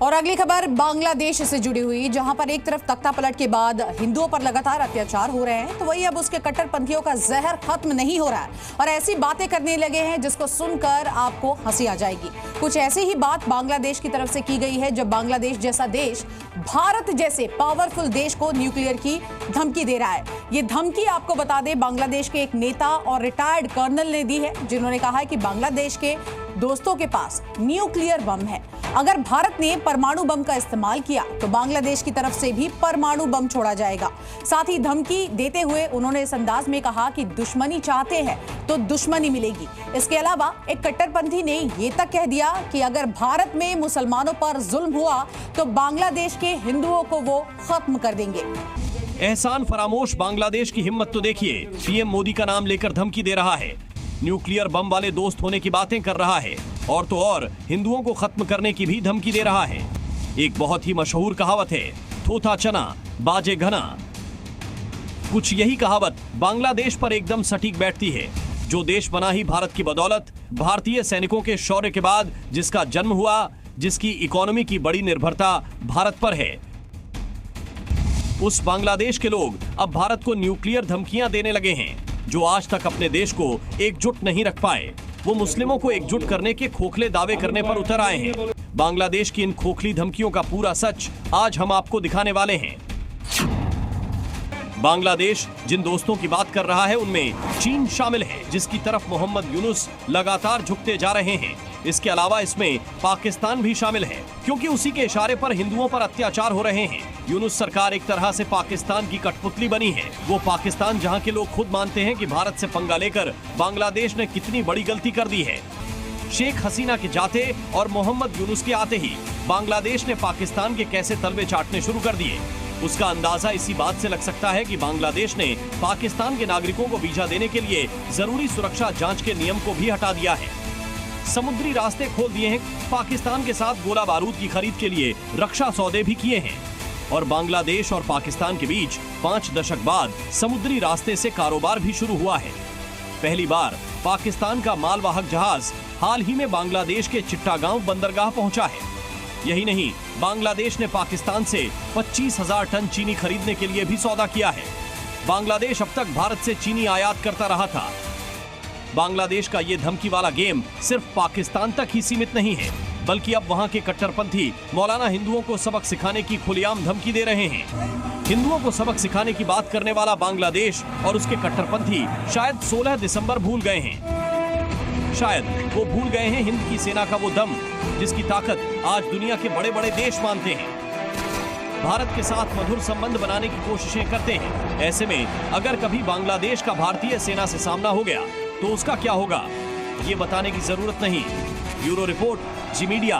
और अगली खबर बांग्लादेश से जुड़ी हुई, जहां पर एक तरफ तख्ता पलट के बाद हिंदुओं पर लगातार अत्याचार हो रहे हैं, तो वही अब उसके कट्टरपंथियों का जहर खत्म नहीं हो रहा है और ऐसी बातें करने लगे हैं जिसको सुनकर आपको हंसी आ जाएगी। कुछ ऐसी ही बात बांग्लादेश की तरफ से की गई है, जब बांग्लादेश जैसा देश भारत जैसे पावरफुल देश को न्यूक्लियर की धमकी दे रहा है। ये धमकी आपको बता दें, बांग्लादेश के एक नेता और रिटायर्ड कर्नल ने दी है, जिन्होंने कहा है कि बांग्लादेश के दोस्तों के पास न्यूक्लियर बम है। अगर भारत ने परमाणु बम का इस्तेमाल किया तो बांग्लादेश की तरफ से भी परमाणु बम छोड़ा जाएगा। साथ ही धमकी देते हुए उन्होंने इस अंदाज में कहा कि दुश्मनी चाहते हैं तो दुश्मनी मिलेगी। इसके अलावा एक कट्टरपंथी ने यह तक कह दिया कि अगर भारत में मुसलमानों पर जुल्म हुआ तो बांग्लादेश के हिंदुओं को वो खत्म कर देंगे। एहसान फरामोश बांग्लादेश की हिम्मत तो देखिए, पीएम मोदी का नाम लेकर धमकी दे रहा है, न्यूक्लियर बम वाले दोस्त होने की बातें कर रहा है और तो और हिंदुओं को खत्म करने की भी धमकी दे रहा है। एक बहुत ही मशहूर कहावत है, थोथा चना बाजे घना। कुछ यही कहावत बांग्लादेश पर एकदम सटीक बैठती है। जो देश बना ही भारत की बदौलत, भारतीय सैनिकों के शौर्य के बाद जिसका जन्म हुआ, जिसकी इकोनॉमी की बड़ी निर्भरता भारत पर है, उस बांग्लादेश के लोग अब भारत को न्यूक्लियर धमकियां देने लगे हैं। जो आज तक अपने देश को एकजुट नहीं रख पाए, वो मुस्लिमों को एकजुट करने के खोखले दावे करने पर उतर आए हैं। बांग्लादेश की इन खोखली धमकियों का पूरा सच आज हम आपको दिखाने वाले हैं। बांग्लादेश जिन दोस्तों की बात कर रहा है उनमें चीन शामिल है, जिसकी तरफ मोहम्मद यूनुस लगातार झुकते जा रहे हैं। इसके अलावा इसमें पाकिस्तान भी शामिल है, क्योंकि उसी के इशारे पर हिंदुओं पर अत्याचार हो रहे हैं। यूनुस सरकार एक तरह से पाकिस्तान की कठपुतली बनी है। वो पाकिस्तान जहां के लोग खुद मानते हैं कि भारत से पंगा लेकर बांग्लादेश ने कितनी बड़ी गलती कर दी है। शेख हसीना के जाते और मोहम्मद यूनुस के आते ही बांग्लादेश ने पाकिस्तान के कैसे तलवे चाटने शुरू कर दिए, उसका अंदाजा इसी बात से लग सकता है कि बांग्लादेश ने पाकिस्तान के नागरिकों को वीजा देने के लिए जरूरी सुरक्षा जांच के नियम को भी हटा दिया है। समुद्री रास्ते खोल दिए हैं, पाकिस्तान के साथ गोला बारूद की खरीद के लिए रक्षा सौदे भी किए हैं और बांग्लादेश और पाकिस्तान के बीच 5 दशक बाद समुद्री रास्ते से कारोबार भी शुरू हुआ है। पहली बार पाकिस्तान का मालवाहक जहाज हाल ही में बांग्लादेश के चिट्टागांव बंदरगाह पहुंचा है। यही नहीं, बांग्लादेश ने पाकिस्तान से 25,000 टन चीनी खरीदने के लिए भी सौदा किया है। बांग्लादेश अब तक भारत से चीनी आयात करता रहा था। बांग्लादेश का ये धमकी वाला गेम सिर्फ पाकिस्तान तक ही सीमित नहीं है, बल्कि अब वहां के कट्टरपंथी मौलाना हिंदुओं को सबक सिखाने की खुलेआम धमकी दे रहे हैं। हिंदुओं को सबक सिखाने की बात करने वाला बांग्लादेश और उसके कट्टरपंथी शायद 16 दिसंबर भूल गए हैं। शायद वो भूल गए हैं हिंद की सेना का वो दम, जिसकी ताकत आज दुनिया के बड़े बड़े देश मानते हैं। भारत के साथ मधुर संबंध बनाने की कोशिशें करते हैं। ऐसे में अगर कभी बांग्लादेश का भारतीय सेना से सामना हो गया तो उसका क्या होगा, ये बताने की जरूरत नहीं। ब्यूरो रिपोर्ट, जी मीडिया।